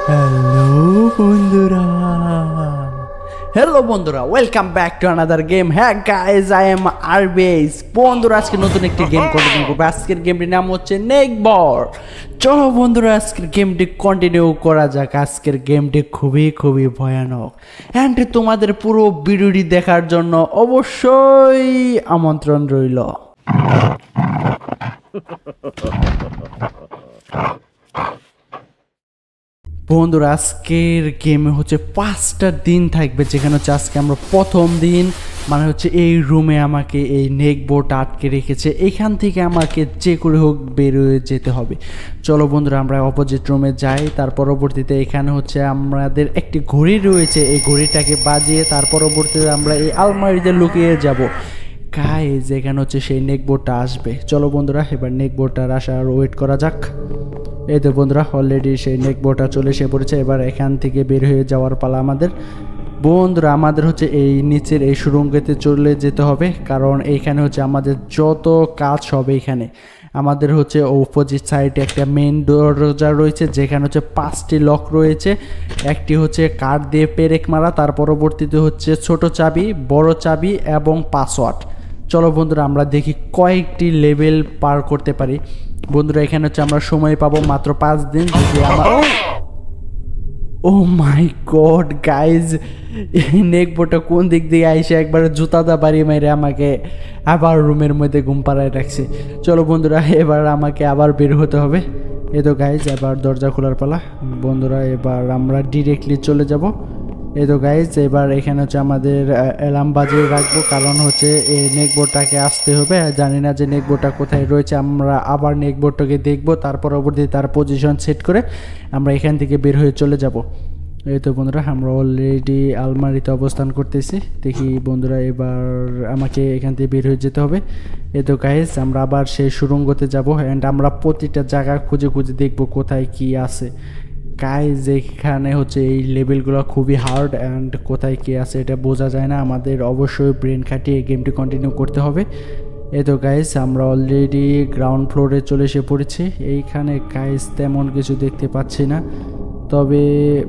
Hello বন্ধুরা hello বন্ধুরা welcome back to another game. হ্যাঁ গাইজ, আই এম আরবিএস। বন্ধুরা আজকে নতুন একটি গেম কন্টিনিউ করবো। আজকের গেমটির নাম হচ্ছে নেকবর। চলো বন্ধুরা আজকের গেমটি কন্টিনিউ করা যাক। আজকের গেমটি খুবই ভয়ানক অ্যান্ড তোমাদের পুরো ভিডিওটি দেখার জন্য অবশ্যই আমন্ত্রণ রইল। বন্ধুরা আজকের গেমে হচ্ছে 5টা দিন থাকবে, যেখানে হচ্ছে আজকে আমরা প্রথম দিন, মানে হচ্ছে এই রুমে আমাকে এই নেকবোর্ড আটকে রেখেছে। এখান থেকে আমাকে যে করে হোক বেরোয় যেতে হবে। চলো বন্ধুরা আমরা অপোজিট রুমে যাই। তার পরবর্তীতে এখানে হচ্ছে আমাদের একটি ঘড়ি রয়েছে, এই ঘড়িটাকে বাজিয়ে তার পরবর্তীতে আমরা এই আলমারিতে লুকিয়ে যাব। গাইজ এখানে হচ্ছে সেই নেকবোর্ডটা আসবে। চলো বন্ধুরা এবার নেকবোর্ডটার আসার ওয়েট করা যাক। এই তো বন্ধুরা অলরেডি সেই নেকবোর্ডটা চলে এসে পড়েছে। এবার এখান থেকে বের হয়ে যাওয়ার পালা আমাদের। বন্ধুরা আমাদের হচ্ছে এই নিচের এই সুড়ঙ্গতে চলে যেতে হবে, কারণ এইখানে হচ্ছে আমাদের যত কাজ হবে। এখানে আমাদের হচ্ছে অপোজিট সাইডে একটা মেইন দরজা রয়েছে, যেখানে হচ্ছে 5টি লক রয়েছে। একটি হচ্ছে কাঠ দিয়ে পেরেক মারা, তার পরবর্তীতে হচ্ছে ছোট চাবি, বড় চাবি এবং পাসওয়ার্ড। চলো বন্ধুরা আমরা দেখি কয়েকটি লেভেল পার করতে পারি। বন্ধুরা এখানে হচ্ছে আমরা সময় পাবো মাত্র 5 দিন। যদি আমার ও মাই গড গাইজ, নেকবোর্ডটা কোন দিক দিয়ে আইসে একবার জুতাদা বাড়ি মেরে আমাকে আবার রুমের মধ্যে ঘুম পাড়ায় রাখছে। চলো বন্ধুরা এবার আমাকে আবার বের হতে হবে। এই তো গাইজ এবার দরজা খোলার পালা। বন্ধুরা এবার আমরা ডিরেক্টলি চলে যাব। এই তো গাইজ এবার এখানে হচ্ছে আমাদের অ্যালার্ম বাজিয়ে রাখবো, কারণ হচ্ছে এই নেকবোর্ডটাকে আসতে হবে। জানি না যে নেকবোর্ডটা কোথায় রয়েছে। আমরা আবার নেকবোর্ডটাকে দেখবো, তার পরবর্তীতে তার পজিশন সেট করে আমরা এখান থেকে বের হয়ে চলে যাব। এই তো বন্ধুরা আমরা অলরেডি আলমারিতে অবস্থান করতেছি। দেখি বন্ধুরা এবার আমাকে এখান থেকে বের হয়ে যেতে হবে। এই তো গাইজ আমরা আবার সেই সুড়ঙ্গতে যাব অ্যান্ড আমরা প্রতিটা জায়গা খুঁজে দেখব কোথায় কি আছে। গাইজ এখানে হচ্ছে এই লেভেলগুলো খুবই হার্ড অ্যান্ড কোথায় কী আছে এটা বোঝা যায় না। আমাদের অবশ্যই ব্রেন খাটিয়ে এই গেমটি কন্টিনিউ করতে হবে। এই তো গাইজ আমরা অলরেডি গ্রাউন্ড ফ্লোরে চলে এসে পড়েছি। এইখানে গাইজ তেমন কিছু দেখতে পাচ্ছি না, তবে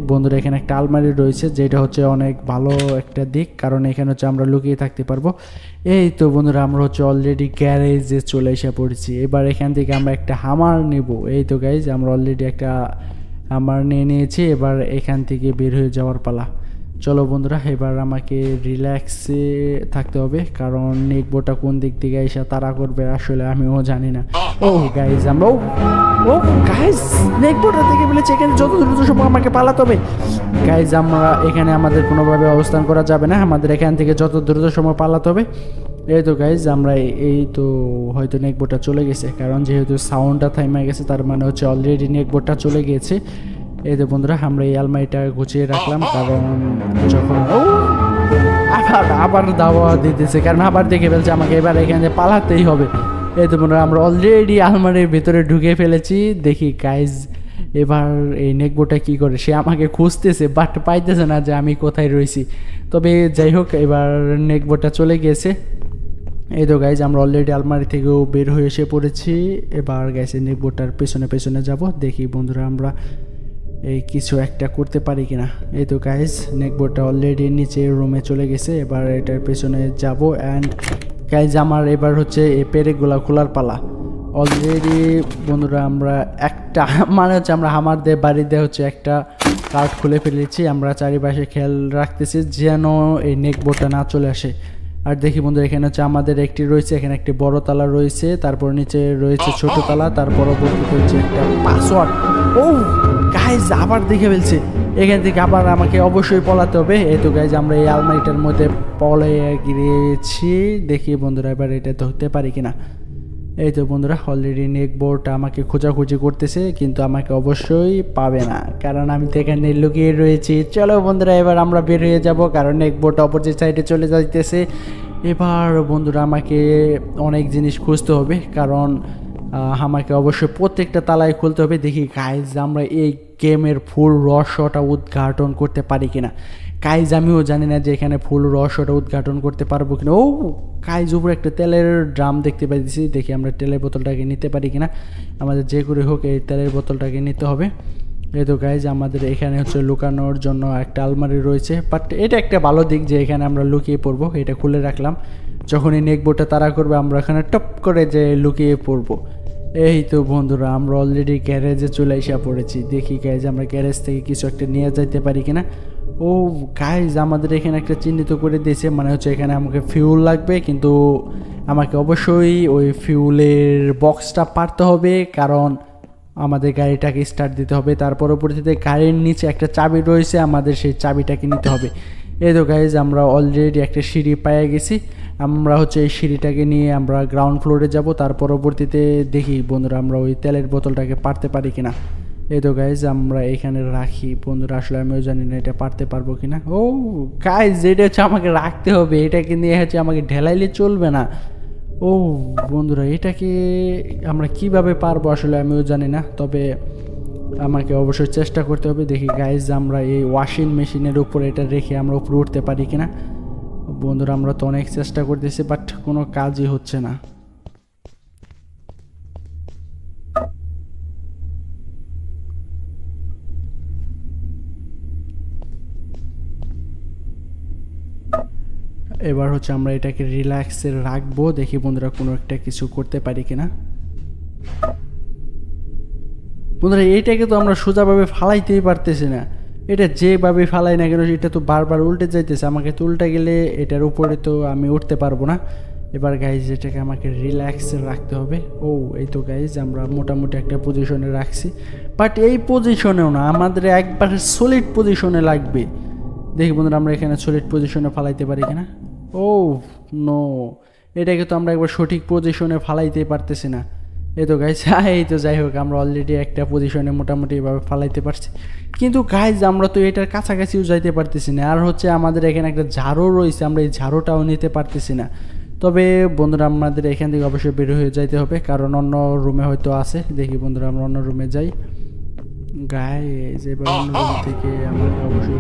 বন্ধুরা এখানে একটা আলমারি রয়েছে, যেটা হচ্ছে অনেক ভালো একটা দিক, কারণ এখানে হচ্ছে আমরা লুকিয়ে থাকতে পারবো। এই তো বন্ধুরা আমরা হচ্ছে অলরেডি গ্যারেজে চলে এসে পড়েছি। এবার এখান থেকে আমরা একটা হামার নেব। এই তো গাইজ আমরা অলরেডি একটা আমার নিয়েছি। এবার এখান থেকে বের হয়ে যাওয়ার পালা। চলো বন্ধুরা এবার আমাকে রিল্যাক্সে থাকতে হবে, কারণ নেকবোর্ডটা কোন দিক থেকে এসে তারা করবে আসলে আমিও জানি না। ও গাইজ আমরা ও গাইজ নেকবোর্ডটা থেকে বলেছে এখানে যত দ্রুত সম্ভব আমাকে পালাতে হবে। গাইজ আমরা এখানে আমাদের কোনোভাবে অবস্থান করা যাবে না, আমাদের এখান থেকে যত দ্রুত সম্ভব পালাতে হবে। এই তো গাইজ আমরা এই তো হয়তো নেকবোর্ডটা চলে গেছে, কারণ যেহেতু সাউন্ডটা থাইমা গেছে তার মানে হচ্ছে অলরেডি নেকবোর্ডটা চলে গিয়েছে। এই তো বন্ধুরা আমরা এই আলমারিটা গুছিয়ে রাখলাম, কারণ যখন আবার দাওয়া দিতেছে, কারণ আবার দেখে ফেলছে আমাকে, এবার এখানে পালাতেই হবে। এই তো বন্ধুরা আমরা অলরেডি আলমারির ভিতরে ঢুকে ফেলেছি। দেখি গাইজ এবার এই নেকবোর্ডটা কী করে, সে আমাকে খুঁজতেছে বাট পাইতেছে না যে আমি কোথায় রয়েছি। তবে যাই হোক এবার নেকবোর্ডটা চলে গিয়েছে। এই তো গাইজ আমরা অলরেডি আলমারি থেকেও বের হয়ে এসে পড়েছি। এবার গাইজ নেকবোর্ডটার পেছনে যাব, দেখি বন্ধুরা আমরা এই কিছু একটা করতে পারি কিনা। এই তো গাইজ নেকবোর্ডটা অলরেডি নিচে রুমে চলে গেছে। এবার এটার পেছনে যাব অ্যান্ড গাইজ আমার এবার হচ্ছে এই পেরেকগুলা খোলার পালা। অলরেডি বন্ধুরা আমরা একটা মানে হচ্ছে আমরা হামার দিয়ে বাড়ি দিয়ে হচ্ছে একটা কার্ড খুলে ফেলেছি। আমরা চারিপাশে খেয়াল রাখতেছি যেন এই নেকবোর্ডটা না চলে আসে। আর দেখি বন্ধুরা এখানে হচ্ছে আমাদের একটি রয়েছে, এখানে একটি বড় তালা রয়েছে, তারপর নিচে রয়েছে ছোট তালা, তার পরবর্তীতে হচ্ছে একটা পাসওয়ার্ড। ও গাইজ আবার দেখে ফেলছে, এখান থেকে আবার আমাকে অবশ্যই পলাতে হবে। এই তো গাইজ আমরা এই আলমারিটার মধ্যে পলে গিয়েছি। দেখি বন্ধুরা এবার এটা ধরতে পারি কিনা। এই তো বন্ধুরা অলরেডি নেকবোর্ডটা আমাকে খোঁজাখুঁজি করতেছে, কিন্তু আমাকে অবশ্যই পাবে না, কারণ আমি তো এখানে লুকিয়ে রয়েছি। চলো বন্ধুরা এবার আমরা বের হয়ে যাব, কারণ নেকবোর্ডটা অপোজিট সাইডে চলে যাইতেছে। এবার বন্ধুরা আমাকে অনেক জিনিস খুঁজতে হবে, কারণ আমাকে অবশ্যই প্রত্যেকটা তালায় খুলতে হবে। দেখি গাইজ আমরা এই গেমের ফুল রহস্যটা উদ্ঘাটন করতে পারি কিনা। গাইজ আমিও জানি না যে এখানে ফুল রহস্যটা উদ্ঘাটন করতে পারবো কিনা। ও গাইজ উপরে একটা তেলের ড্রাম দেখতে পাইতেছি, দেখি আমরা তেলের বোতলটাকে নিতে পারি কিনা। আমাদের যে করে হোক এই তেলের বোতলটাকে নিতে হবে। এই তো গাইজ আমাদের এখানে হচ্ছে লুকানোর জন্য একটা আলমারি রয়েছে, বাট এটা একটা ভালো দিক যে এখানে আমরা লুকিয়ে পড়বো। এটা খুলে রাখলাম, যখন এই নেকবোটা তাড়া করবে আমরা এখানে টপ করে যে লুকিয়ে পড়বো। এই তো বন্ধুরা আমরা অলরেডি গ্যারেজে চলে এসে পড়েছি। দেখি গাইজ আমরা গ্যারেজ থেকে কিছু একটা নিয়ে যাইতে পারি কিনা। ও গাইজ আমাদের এখানে একটা চিহ্নিত করে দিয়েছে, মানে হচ্ছে এখানে আমাকে ফিউল লাগবে, কিন্তু আমাকে অবশ্যই ওই ফিউলের বক্সটা পারতে হবে, কারণ আমাদের গাড়িটাকে স্টার্ট দিতে হবে। তার পরবর্তীতে গাড়ির নিচে একটা চাবি রয়েছে, আমাদের সেই চাবিটাকে নিতে হবে। এই তো গাইজ আমরা অলরেডি একটা সিঁড়ি পেয়ে গেছি। আমরা হচ্ছে এই সিঁড়িটাকে নিয়ে আমরা গ্রাউন্ড ফ্লোরে যাব। তার পরবর্তীতে দেখি বন্ধুরা আমরা ওই তেলের বোতলটাকে পারতে পারি কিনা। এই তো গাইজ আমরা এখানে রাখি বন্ধুরা, আসলে আমিও জানি না এটা পারতে পারবো কিনা। ও গাইজ এটা হচ্ছে আমাকে রাখতে হবে, এটাকে নিয়ে হচ্ছে আমাকে ঢেলাইলে চলবে না। ও বন্ধুরা এটাকে আমরা কিভাবে পারবো আসলে আমিও জানি না, তবে আমাকে অবশ্যই চেষ্টা করতে হবে। দেখি গাইজ আমরা এই ওয়াশিং মেশিনের উপরে এটা রেখে আমরা উপরে উঠতে পারি কিনা। বন্ধুরা আমরা তো অনেক চেষ্টা করতেছি, বাট কোনো কাজই হচ্ছে না। এবার হচ্ছে আমরা এটাকে রিল্যাক্সে রাখবো, দেখি বন্ধুরা কোনো একটা কিছু করতে পারি কিনা। বন্ধুরা এইটাকে তো আমরা সোজাভাবে ফালাইতেই পারতেছি না, এটা যেভাবে ফালাই না কেন এটা তো বারবার উল্টে যাইতেছে। আমাকে তো উল্টে গেলে এটার উপরে তো আমি উঠতে পারবো না। এবার গাইজ এটাকে আমাকে রিল্যাক্সে রাখতে হবে। ও এই তো গাইজ আমরা মোটামুটি একটা পজিশনে রাখছি, বাট এই পজিশনেও না, আমাদের একবার সলিড পজিশনে লাগবে। দেখি বন্ধুরা আমরা এখানে সলিড পজিশনে ফালাইতে পারি কিনা। ও নো, এটাকে তো আমরা একবার সঠিক পজিশনে ফালাইতে পারতেছি না। এই তো গাইজ এই তো যাই হোক আমরা অলরেডি একটা পজিশনে মোটামুটি এভাবে ফালাইতে পারছি, কিন্তু গাইজ আমরা তো এটার কাছাকাছিও যাইতে পারতেছি না। আর হচ্ছে আমাদের এখানে একটা ঝাড়ু রয়েছে, আমরা এই ঝাড়ুটাও নিতে পারতেছি না। তবে বন্ধুরা আমাদের এখান থেকে অবশ্যই বের হয়ে যাইতে হবে, কারণ অন্য রুমে হয়তো আছে। দেখি বন্ধুরা আমরা অন্য রুমে যাই। গাইজ এবার অন্য রুম থেকে আমাকে অবশ্যই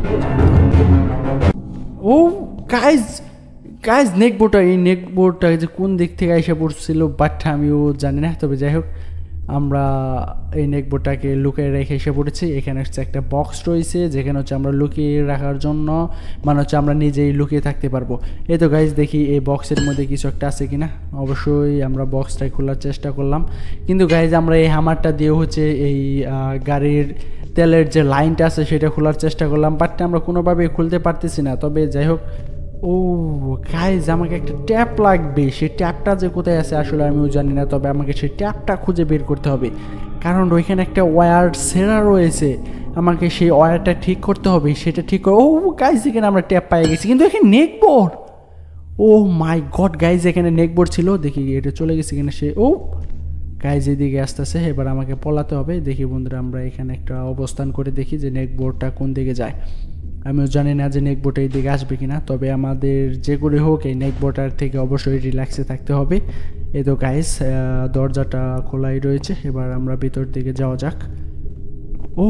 ও গাইজ গাইজ নেকবোর্ডটা, এই নেকবোর্ডটা যে কোন দিক থেকে এসে পড়ছিল বাট আমিও জানি না। তবে যাই হোক আমরা এই নেকবোর্ডটাকে লুকিয়ে রেখে এসে পড়েছি। এখানে হচ্ছে একটা বক্স রয়েছে, যেখানে হচ্ছে আমরা লুকিয়ে রাখার জন্য মানে হচ্ছে আমরা নিজেই লুকিয়ে থাকতে পারবো। এই তো গাইজ দেখি এই বক্সের মধ্যে কিছু একটা আছে কিনা। অবশ্যই আমরা বক্সটাই খোলার চেষ্টা করলাম, কিন্তু গাইজ আমরা এই হ্যামারটা দিয়ে হচ্ছে এই গাড়ির তেলের যে লাইনটা আছে সেটা খোলার চেষ্টা করলাম, বাট আমরা কোনোভাবেই খুলতে পারতেছি না। তবে যাই হোক ও গাইজ আমাকে একটা ট্যাপ লাগবে, সেই ট্যাপটা যে কোথায় আছে আসলে আমিও জানি না, তবে আমাকে সেই ট্যাপটা খুঁজে বের করতে হবে, কারণ ওইখানে একটা ওয়্যার ছেঁড়া রয়েছে। আমাকে সেই ওয়্যারটা ঠিক করতে হবে, সেটা ঠিক ও গাইজ এখানে আমরা ট্যাপ পেয়ে গেছি, কিন্তু এখানে নেকবোর্ড। ও মাই গড গাইজ এখানে নেকবোর্ড ছিল। দেখি এটা চলে গেছে কিনা সে। ও গাইজ এদিকে আসতেছে, এবার আমাকে পলাতে হবে। দেখি বন্ধুরা আমরা এখানে একটা অবস্থান করে দেখি যে নেকবোর্ডটা কোন দিকে যায়। আমিও জানি না যে নেকবোর্ড এই দিকে আসবে কিনা, তবে আমাদের যে করে হোক এই নেকবোর্ডটার থেকে অবশ্যই রিল্যাক্সে থাকতে হবে। এই তো গাইজ দরজাটা খোলাই রয়েছে, এবার আমরা ভিতর দিকে যাওয়া যাক। ও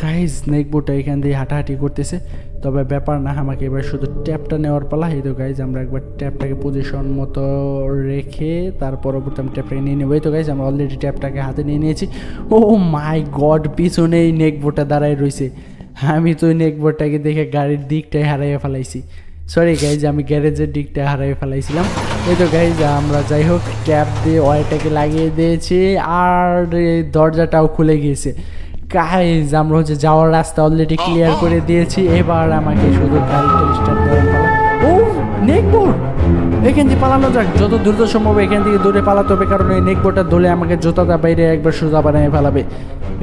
গাইজ নেকবোর্ডটা এখান দিয়ে হাঁটাহাঁটি করতেছে, তবে ব্যাপার না, আমাকে এবার শুধু ট্যাপটা নেওয়ার পালা। এই তো গাইজ আমরা একবার ট্যাপটাকে পজিশন মতো রেখে তার পরবর্তী আমি ট্যাপটাকে নিয়ে নেবো। এই তো গাইজ আমরা অলরেডি ট্যাপটাকে হাতে নিয়ে নিয়েছি। ও মাই গড পিছনে এই নেকবোর্ডটা দাঁড়ায় রয়েছে। আমি তো নেকবোর্ডটাকে দেখে গাড়ির দিকটাই হারাইয়ে ফেলাইছি। সরি গাইজ আমি গ্যারেজের দিকটা হারাইয়ে ফেলাইছিলাম। এই তো গাইজ আমরা যাই হোক ট্যাপ দিয়ে ওয়্যারটাকে লাগিয়ে দিয়েছি, আর দরজাটাও খুলে গিয়েছে। গাইজ আমরা হচ্ছে যাওয়ার রাস্তা অলরেডি ক্লিয়ার করে দিয়েছি, এবার আমাকে শুধু গাড়িটা স্টার্ট দেওয়ার পালা। ও নেকবোর্ড, এখান থেকে পালানো যাক, যত দ্রুত সম্ভব এখান থেকে দূরে পালাতে হবে, কারণ এই নেকবোর্ডটা ধরে আমাকে জোতাটা বাইরে একবার সোজা বানিয়ে ফেলাবে।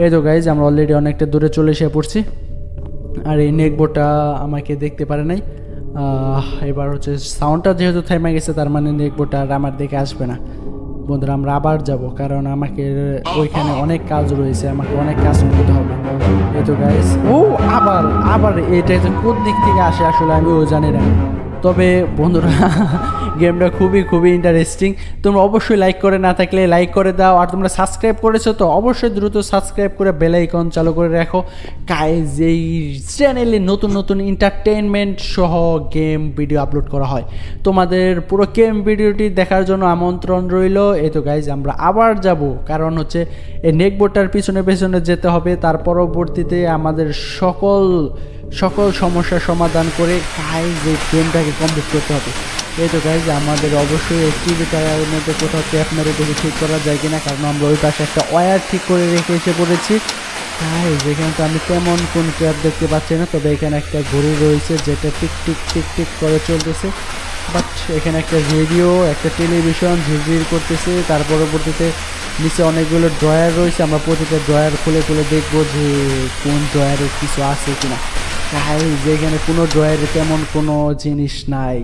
এই তো গাইজ আমরা অলরেডি অনেকটা দূরে চলে এসে পড়ছি, আর এই নেকবোর্ডটা আমাকে দেখতে পারে নাই। এবার হচ্ছে সাউন্ডটা যেহেতু থেমে গেছে, তার মানে নেকবোর্ডটা আর আমার দিকে আসবে না। বন্ধুরা আমরা আবার যাব, কারণ আমাকে ওইখানে অনেক কাজ রয়েছে, আমাকে অনেক কাজ করতে হবে। এই তো গাইস ও আবার আবার এটা যে কোন দিক থেকে আসে আসলে আমিও জানি না। তবে বন্ধুরা গেমটা খুবই ইন্টারেস্টিং। তোমরা অবশ্যই লাইক করে না থাকলে লাইক করে দাও, আর তোমরা সাবস্ক্রাইব করেছো তো অবশ্যই দ্রুত সাবস্ক্রাইব করে বেল আইকন চালু করে রাখো। গাইজ এই চ্যানেলে নতুন এন্টারটেইনমেন্ট সহ গেম ভিডিও আপলোড করা হয়। তোমাদের পুরো গেম ভিডিওটি দেখার জন্য আমন্ত্রণ রইল। এই তো গাইজ আমরা আবার যাব, কারণ হচ্ছে এই নেকবোর্ডটার পিছনে যেতে হবে। তার পরবর্তীতে আমাদের সকল সমস্যার সমাধান করে গাইজ এই গেমটাকে কমপ্লিট করতে হবে। এই তো গাইজ আমাদের অবশ্যই এই টিভি টায়ারের মধ্যে কোথাও ট্যাপ মেরে দেখে ঠিক করা যায় কিনা, কারণ আমরা ওই পাশে একটা ওয়্যার ঠিক করে রেখে এসে পড়েছি। গাইজ এখানে তো আমি তেমন কোন ট্যাপ দেখতে পাচ্ছি না, তবে এখানে একটা ঘড়ি রয়েছে যেটা টিক করে চলতেছে। বাট এখানে একটা রেডিও, একটা টেলিভিশন ঝিরঝির করতেছে। তার পরবর্তীতে নিচে অনেকগুলো ড্রয়ার রয়েছে, আমরা প্রতিটা ড্রয়ার খুলে দেখবো যে কোন ড্রয়ারে কিছু আছে কিনা। গাইজ এখানে কোনো ড্রয়ারে তেমন কোনো জিনিস নাই।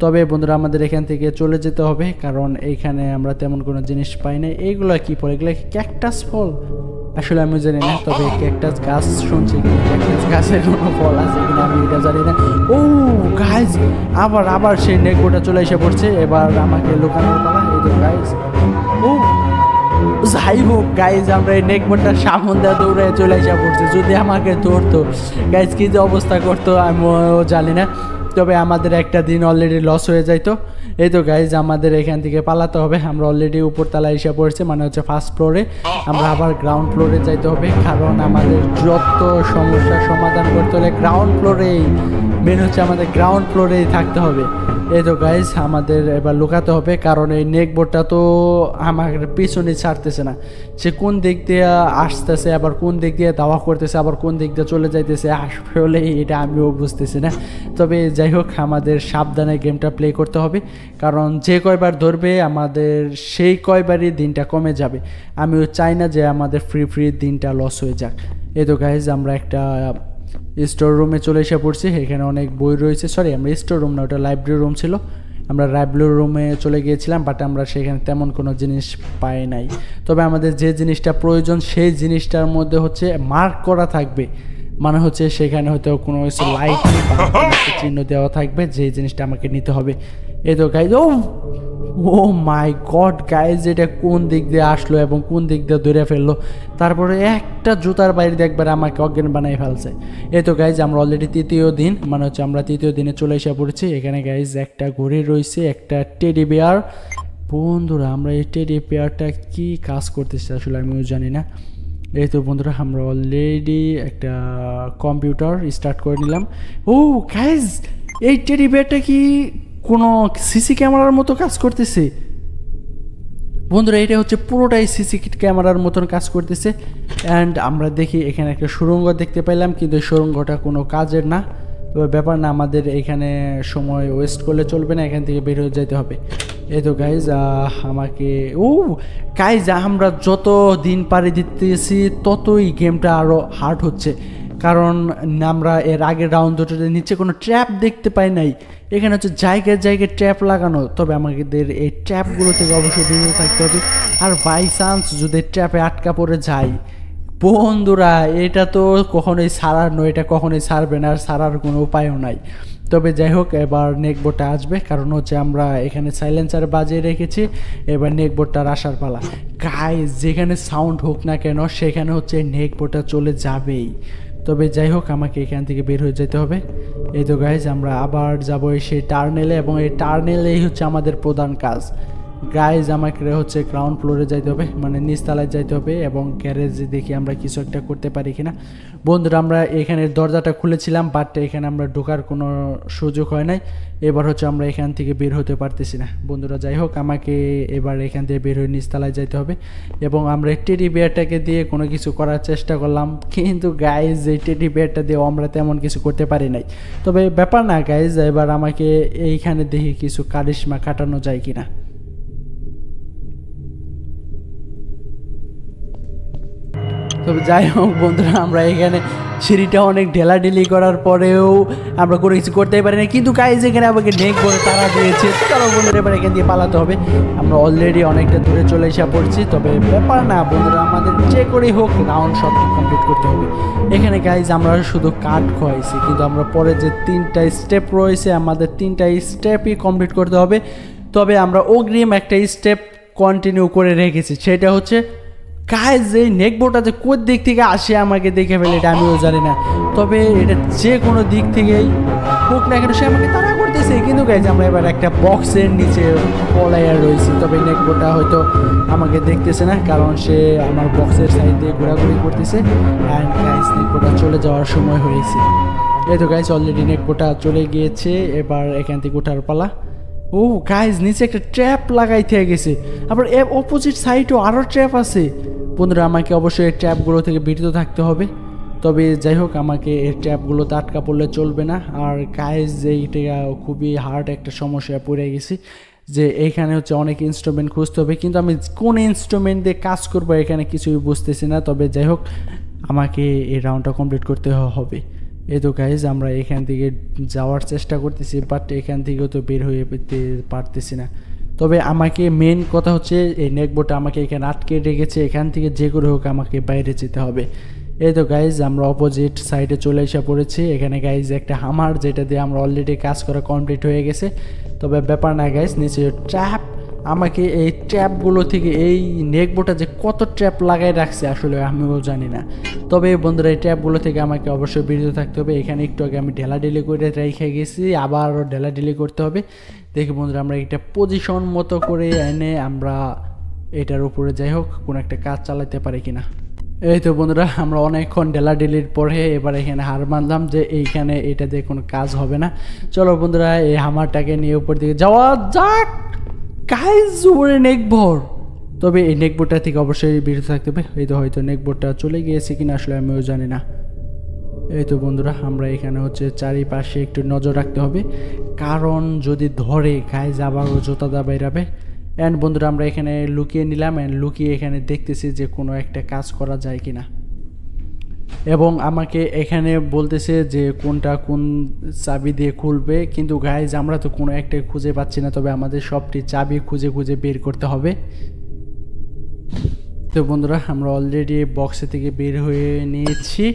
তবে বন্ধুরা আমাদের এখান থেকে চলে যেতে হবে, কারণ এইখানে আমরা তেমন কোনো জিনিস পাই না। এইগুলো কি ফল? এগুলো ক্যাকটাস ফল? আসলে আমি জানি না, তবে ক্যাকটাস গাছ শুনছি, কিন্তু ক্যাকটাস গাছের কোনো ফল আছে কিনা আমি এটা জানি না। ও গাইজ আবার সেই নেকবোর্ডটা চলে এসে পড়ছে, এবার আমাকে লুকানোর পালা। এই তো গাইজ, ও যাই হোক গাইজ আমরা এই নেকবোর্ডটার সামন দিয়ে দৌড়ে চলে এসে পড়ছে। যদি আমাকে ধরতো গাইজ কি যে অবস্থা করতো আমিও জানি না, তবে আমাদের একটা দিন অলরেডি লস হয়ে যাইতো। এই তো গাইজ আমাদের এখান থেকে পালাতে হবে। আমরা অলরেডি উপর তলায় এসে পড়েছি, মানে হচ্ছে ফার্স্ট ফ্লোরে। আমরা আবার গ্রাউন্ড ফ্লোরে যাইতে হবে, কারণ আমাদের যত সমস্যার সমাধান করতে হলে গ্রাউন্ড ফ্লোরেই, মেন হচ্ছে আমাদের গ্রাউন্ড ফ্লোরেই থাকতে হবে। এই তো গাইজ আমাদের এবার লুকাতে হবে, কারণ এই নেকবোর্ডটা তো আমার পিছনে ছাড়তেছে না। সে কোন দিক দিয়ে আসতেছে, আবার কোন দিক দিয়ে দাওয়া করতেছে, আবার কোন দিক দিয়ে চলে যাইতেছে, আসলে এটা আমিও বুঝতেছি না। তবে যাই হোক আমাদের সাবধানে গেমটা প্লে করতে হবে, কারণ যে কয়বার ধরবে আমাদের সেই কয়বারই দিনটা কমে যাবে। আমিও চাই না যে আমাদের ফ্রি দিনটা লস হয়ে যাক। এই তো গাইজ আমরা একটা স্টোর রুমে চলে এসে পড়ছি। এখানে অনেক বই রয়েছে, সরি আমরা স্টোর রুম না, ওটা লাইব্রেরি রুম ছিল। আমরা লাইব্রেরি রুমে চলে গিয়েছিলাম, বাট আমরা সেখানে তেমন কোনো জিনিস পাই নাই। তবে আমাদের যে জিনিসটা প্রয়োজন সেই জিনিসটার মধ্যে হচ্ছে মার্ক করা থাকবে, মানে হচ্ছে সেখানে হয়তো কোনো লাইট চিহ্ন দেওয়া থাকবে যে জিনিসটা আমাকে নিতে হবে। এই তো গাইজ, ও মাই গড গাইজ এটা কোন দিক দিয়ে আসলো এবং কোন দিক দিয়ে ধরে ফেললো, তারপরে একটা জুতার বাইরে একবার আমাকে অজ্ঞান বানাই ফেলছে। এই তো গাইজ আমরা অলরেডি তৃতীয় দিন, মানে হচ্ছে আমরা তৃতীয় দিনে চলে এসে পড়েছি। এখানে গাইজ একটা ঘড়ি রয়েছে, একটা টেডি বেয়ার। বন্ধুরা আমরা এই টেডি বেয়ারটা কি কাজ করতেছে আসলে আমিও জানি না। এই তো বন্ধুরা আমরা অলরেডি একটা কম্পিউটার স্টার্ট করে নিলাম। ও গাইজ এই টেডি বেয়ারটা কি কোনো সিসি ক্যামেরার মতো কাজ করতেছে? বন্ধুরা এটা হচ্ছে পুরোটাই সিসি ক্যামেরার মতন কাজ করতেছে। অ্যান্ড আমরা দেখি এখানে একটা সুড়ঙ্গ দেখতে পাইলাম, কিন্তু সুড়ঙ্গটা কোনো কাজের না। তবে ব্যাপার না, আমাদের এখানে সময় ওয়েস্ট করলে চলবে না, এখান থেকে বের হয়ে যেতে হবে। এই তো গাইজ আমাকে গাইজ আমরা যত দিন পাড়ি দিতেছি ততই গেমটা আরও হার্ড হচ্ছে, কারণ আমরা এর আগের রাউন্ড দুটোতে নিচে কোনো ট্র্যাপ দেখতে পাই নাই। এখানে হচ্ছে জায়গায় ট্র্যাপ লাগানো, তবে আমাদের এই ট্র্যাপগুলো থেকে অবশ্যই দূরে থাকতে হবে। আর বাই চান্স যদি ট্র্যাপে আটকা পড়ে যায় বন্ধুরা এটা তো কখনোই ছাড়ার নয়, এটা কখনোই ছাড়বে না, আর ছাড়ার কোনো উপায়ও নাই। তবে যাই হোক এবার নেকবোর্ডটা আসবে, কারণ হচ্ছে আমরা এখানে সাইলেন্সার বাজিয়ে রেখেছি। এবার নেকবোর্ডটার আসার পালা। গাইজ যেখানে সাউন্ড হোক না কেন সেখানে হচ্ছে নেকবোর্ডটা চলে যাবেই। তবে যাই হোক আমাকে এখান থেকে বের হয়ে যেতে হবে। এই তো গাইজ আমরা আবার যাবো সেই টার্নেলে, এবং এই টার্নেলেই হচ্ছে আমাদের প্রধান কাজ। গাইজ আমাকে হচ্ছে গ্রাউন্ড ফ্লোরে যাইতে হবে, মানে নিচতলায় যাইতে হবে, এবং গ্যারেজে দেখি আমরা কিছু একটা করতে পারি কিনা। বন্ধুরা আমরা এখানে দরজাটা খুলেছিলাম, বাট এখানে আমরা ঢোকার কোনো সুযোগ হয় নাই। এবার হচ্ছে আমরা এখান থেকে বের হতে পারতেছি না। বন্ধুরা যাই হোক আমাকে এবার এখান থেকে বের হয়ে নিচতলায় যাইতে হবে, এবং আমরা টেডি বিয়ারটাকে দিয়ে কোনো কিছু করার চেষ্টা করলাম, কিন্তু গাইজ এই টেডি বিয়ারটা দিয়েও আমরা তেমন কিছু করতে পারি নাই। তবে ব্যাপার না গাইজ, এবার আমাকে এইখানে দেখি কিছু কারিশমা কাটানো যায় কিনা। তবে যাই হোক বন্ধুরা, আমরা এখানে সিঁড়িটা অনেক ঢেলাঢেলি করার পরেও আমরা কোনো কিছু করতেই পারি না, কিন্তু গাইজ এখানে আমাকে নেক বলে তারা দিয়েছে। চলো বন্ধুরা, এবার এখান দিয়ে পালাতে হবে। আমরা অলরেডি অনেকটা দূরে চলে এসে পড়ছি, তবে ব্যাপার না বন্ধুরা, আমাদের যে করেই হোক রাউন্ড সবটি কমপ্লিট করতে হবে। এখানে গাইজ আমরা শুধু কাঠ খোয়াইছি, কিন্তু আমরা পরে যে 3টা স্টেপ রয়েছে আমাদের 3টা স্টেপই কমপ্লিট করতে হবে। তবে আমরা অগ্রিম একটা স্টেপ কন্টিনিউ করে রেখেছি, সেটা হচ্ছে গাইজ এই নেকবোটা যে কোন দিক থেকে আসে আমাকে দেখে ফেলে এটা আমিও জানি না, তবে এটা যে কোনো দিক থেকেই হোক না কেন সে আমাকে তাড়া করতেছে। কিন্তু গাইজ আমরা এবার একটা বক্সের নিচে পলাইয়া রয়েছি, তবে নেকবোটা হয়তো আমাকে দেখতেছে না, কারণ সে আমার বক্সের সাইড দিয়ে ঘোরাঘুরি করতেছে। অ্যান্ড গাইজ নেকবোটা চলে যাওয়ার সময় হয়েছে। এই তো গাইজ অলরেডি নেকবোটা চলে গিয়েছে, এবার এখান থেকে ওঠার পালা। ও গাইজ নিচে একটা ট্র্যাপ লাগাইতে গেছে, আবার অপোজিট সাইডেও আরও ট্র্যাপ আছে। বন্ধুরা আমাকে অবশ্যই এই ট্র্যাপগুলো থেকে বিরত থাকতে হবে। তবে যাই হোক, আমাকে এই ট্র্যাপগুলোতে আটকা পড়লে চলবে না। আর গাইজ এইটা খুবই হার্ড একটা সমস্যায় পড়ে গেছি, যে এইখানে হচ্ছে অনেক ইনস্ট্রুমেন্ট খুঁজতে হবে, কিন্তু আমি কোন ইনস্ট্রুমেন্ট দিয়ে কাজ করবো এখানে কিছুই বুঝতেছি না। তবে যাই হোক, আমাকে এই রাউন্ডটা কমপ্লিট করতে হবে। এই তো গাইজ আমরা এখান থেকে যাওয়ার চেষ্টা করতেছি, বাট এখান থেকেও তো বের হয়ে পেতে পারতেছি না। তবে আমাকে মেন কথা হচ্ছে এই নেকবোটা আমাকে এখানে আটকে রেখেছে, এখান থেকে যে করে হোক আমাকে বাইরে যেতে হবে। এই তো গাইজ আমরা অপোজিট সাইডে চলে এসে পড়েছি। এখানে গাইজ একটা হামার, যেটা দিয়ে আমরা অলরেডি কাজ করা কমপ্লিট হয়ে গেছে। তবে ব্যাপার না গাইজ, নিচে ট্র্যাপ, আমাকে এই ট্র্যাপগুলো থেকে এই নেকবোটা যে কত ট্র্যাপ লাগাই রাখছে আসলে আমিও জানি না। তবে বন্ধুরা এই ট্র্যাপগুলো থেকে আমাকে অবশ্যই বিরত থাকতে হবে। এখানে একটু আগে আমি ঢেলাঢেলি করে রেখে গেছি, আবারও ঢেলাঢেলি করতে হবে। দেখি বন্ধুরা আমরা একটা পজিশন মতো করে এনে আমরা এটার উপরে যাই হোক কোনো একটা কাজ চালাতে পারি কিনা। এই তো বন্ধুরা আমরা অনেকক্ষণ ঢেলাঢেলির পরে এবার এখানে হার মানলাম যে এইখানে এটা দিয়ে কোনো কাজ হবে না। চলো বন্ধুরা এই হামারটাকে নিয়ে উপর দিকে যাওয়া যাক। গাইজ উপরে নেকবোর্ড, তবে এই নেকবোর্ডটা থেকে অবশ্যই বিরত থাকতে হবে। এই তো হয়তো নেকবোর্ডটা চলে গিয়েছে কিনা আসলে আমিও জানি না। এই তো বন্ধুরা আমরা এখানে হচ্ছে চারিপাশে একটু নজর রাখতে হবে, কারণ যদি ধরে গাইজ আবারও জোতা দা বাইরাবে। অ্যান্ড বন্ধুরা আমরা এখানে লুকিয়ে নিলাম, অ্যান্ড লুকিয়ে এখানে দেখতেছি যে কোনো একটা কাজ করা যায় কিনা, এবং আমাকে এখানে বলতেছে যে কোনটা কোন চাবি দিয়ে খুলবে, কিন্তু গাইজ আমরা তো কোনো একটা খুঁজে পাচ্ছি না। তবে আমাদের সবটি চাবি খুঁজে খুঁজে বের করতে হবে। তো বন্ধুরা আমরা অলরেডি বক্সে থেকে বের হয়ে নিয়েছি।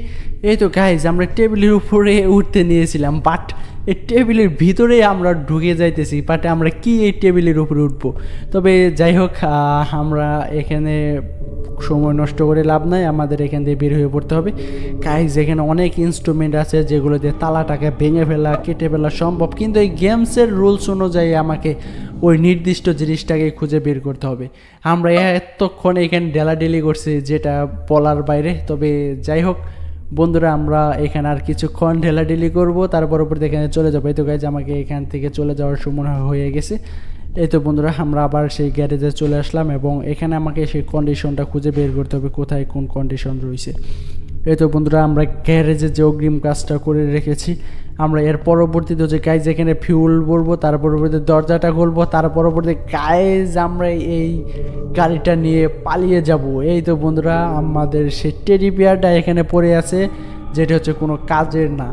এই তো গাইজ আমরা টেবিলের উপরে উঠতে নিয়েছিলাম, বাট এই টেবিলের ভিতরে আমরা ঢুকে যাইতেছি, বাট আমরা কি এই টেবিলের উপরে উঠবো। তবে যাই হোক আমরা এখানে সময় নষ্ট করে লাভ নাই, আমাদের এখান দিয়ে বের হয়ে পড়তে হবে। গাইজ এখানে অনেক ইনস্ট্রুমেন্ট আছে যেগুলো দিয়ে তালাটাকে ভেঙে ফেলা কেটে ফেলা সম্ভব, কিন্তু এই গেমসের রুলস অনুযায়ী আমাকে ওই নির্দিষ্ট জিনিসটাকে খুঁজে বের করতে হবে। আমরা এতক্ষণ এখানে ঢেলাঢেলি করছি যেটা বলার বাইরে। তবে যাই হোক বন্ধুরা আমরা এখানে আর কিছুক্ষণ ঢেলাঢেলি করবো, তারপর এখানে চলে যাবো। এই তো গাইজ আমাকে এখান থেকে চলে যাওয়ার সময় হয়ে গেছে। এই তো বন্ধুরা আমরা আবার সেই গ্যারেজে চলে আসলাম, এবং এখানে আমাকে সেই কন্ডিশনটা খুঁজে বের করতে হবে কোথায় কোন কন্ডিশন রয়েছে। এই তো বন্ধুরা আমরা গ্যারেজে যে অগ্রিম কাজটা করে রেখেছি, আমরা এর পরবর্তীতে যে গাইজ এখানে ফিউল ভরবো, তার পরবর্তীতে দরজাটা খুলবো, তার পরবর্তীতে গাইজ আমরা এই গাড়িটা নিয়ে পালিয়ে যাব। এই তো বন্ধুরা আমাদের সেই টেডি বিয়ারটা এখানে পড়ে আছে, যেটা হচ্ছে কোনো কাজের না,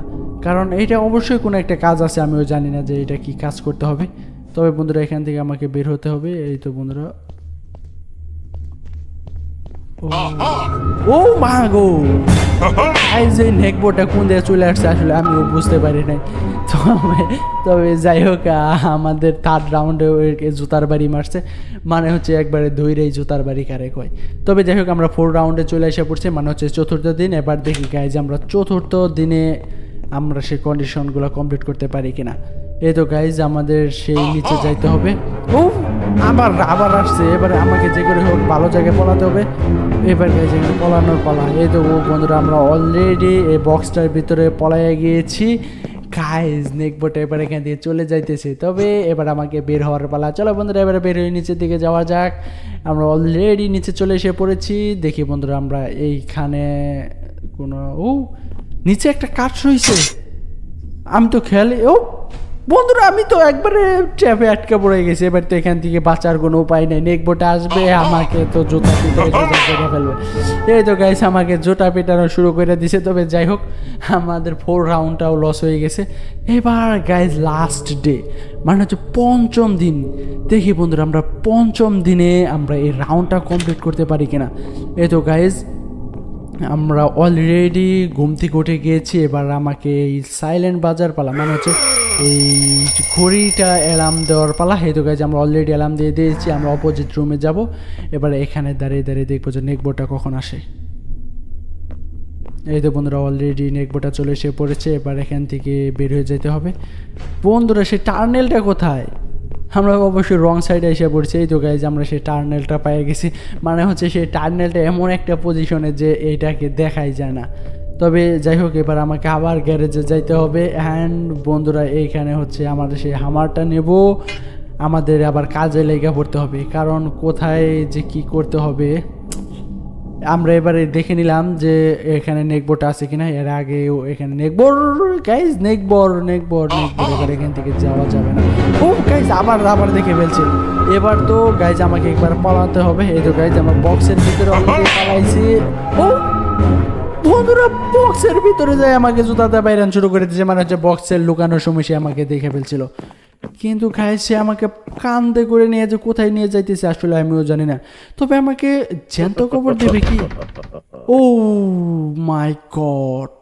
কারণ এটা অবশ্যই কোনো একটা কাজ আছে, আমিও জানি না যে এটা কি কাজ করতে হবে। তবে বন্ধুরা এখান থেকে আমাকে বের হতে হবে। এই তো বন্ধুরা ও মা গো, গাইজ এই নেকবোর্ডটা কোন দিকে চলে আসছে আসলে আমিও বুঝতে পারি নাই। তবে যাই হোক আমাদের থার্ড রাউন্ডে জুতার বাড়ি মারছে, মানে হচ্ছে একবারে ধৈরেই জুতার বাড়ি কারে কয়। তবে যাই হোক আমরা 4 রাউন্ডে চলে এসে পড়ছি, মানে হচ্ছে চতুর্থ দিন। এবার দেখি গাইজ আমরা চতুর্থ দিনে আমরা সেই কন্ডিশনগুলো কমপ্লিট করতে পারি কিনা। এই তো গাইজ আমাদের সেই নিচে যাইতে হবে। ও আবার আসছে, এবারে আমাকে যে করে হোক ভালো জায়গায় পলাতে হবে। এবার গাইজ এখানে পলানোর পালা। এই তো বন্ধুরা আমরা অলরেডি এই বক্সটার ভিতরে পলাইয়া গিয়েছি। গাইজ নেকবোর্ডটা এবার এখান দিয়ে চলে যাইতেছে, তবে এবার আমাকে বের হওয়ার পালা। চলো বন্ধুরা এবারে বের হয়ে নিচের দিকে যাওয়া যাক। আমরা অলরেডি নিচে চলে এসে পড়েছি। দেখি বন্ধুরা আমরা এইখানে কোনো নিচে একটা কাঠ রয়েছে, আমি তো খেয়ালে বন্ধুরা আমি তো একবারে ট্র্যাপে আটকে পড়ে গেছি, এবার তো এখান থেকে বাঁচার কোনো উপায় নেই। নেকবোটা আসবে আমাকে তো জুতা পিটারে সোজা ফেলবে। এই তো গাইস আমাকে জুতা পিটানো শুরু করে দিছে। তবে যাই হোক আমাদের 4 রাউন্ডটাও লস হয়ে গেছে। এবার গাইস লাস্ট ডে মানে হচ্ছে পঞ্চম দিন। দেখি বন্ধুরা আমরা পঞ্চম দিনে আমরা এই রাউন্ডটা কমপ্লিট করতে পারি কিনা। এই তো গাইস আমরা অলরেডি ঘুম থেকে উঠে গিয়েছি। এবার আমাকে এই সাইলেন্ট বাজার পালা মানে হচ্ছে এই ঘড়িটা অ্যালার্ম দেওয়ার পালা। হেতু গাইজ আমরা অলরেডি অ্যালার্ম দিয়ে দিয়েছি। আমরা অপোজিট রুমে যাব। এবার এখানে দাঁড়িয়ে দাঁড়িয়ে দেখবো যে নেকবোটা কখন আসে। এই তো বন্ধুরা অলরেডি নেকবোটা চলে এসে পড়েছে। এবার এখান থেকে বের হয়ে যেতে হবে। বন্ধুরা সেই টার্নেলটা কোথায়? আমরা অবশ্যই রং সাইডে এসে পড়ছি। এই তো গাইজ আমরা সেই টার্নেলটা পেয়ে গেছি। মানে হচ্ছে সেই টার্নেলটা এমন একটা পজিশনে যে এইটাকে দেখাই যায় না। তবে যাই হোক এবার আমাকে আবার গ্যারেজে যাইতে হবে। অ্যান্ড বন্ধুরা এইখানে হচ্ছে আমাদের সেই হামারটা নেব। আমাদের আবার কাজে লেগে পড়তে হবে, কারণ কোথায় যে কি করতে হবে আমরা এবারে দেখে নিলাম যে এখানে নেকবোর্ড আছে কিনা। এর আগে এখানে নেকবোর্ড গাইজ নেকবোর্ড এবার এখান থেকে যাওয়া যাবে না। ও গাইজ আবার দেখে ফেলছে। এবার তো গাইজ আমাকে একবার পালাতে হবে। এই তো গাইজ আমার বক্সের ভিতরে অলরেডি পালাইছি। ও বন্ধুরা বক্সের ভিতরে যায় আমাকে জুতাতে বাইরান শুরু করে দিয়েছে। মানে হচ্ছে বক্সের লুকানোর সময় সে আমাকে দেখে ফেলছিল। কিন্তু গাইজ সে আমাকে কান্দে করে নিয়ে যে কোথায় নিয়ে যাইতেছে আসলে আমিও জানি না। তবে আমাকে জ্যান্ত খবর দেবে কি? ও মাই গড।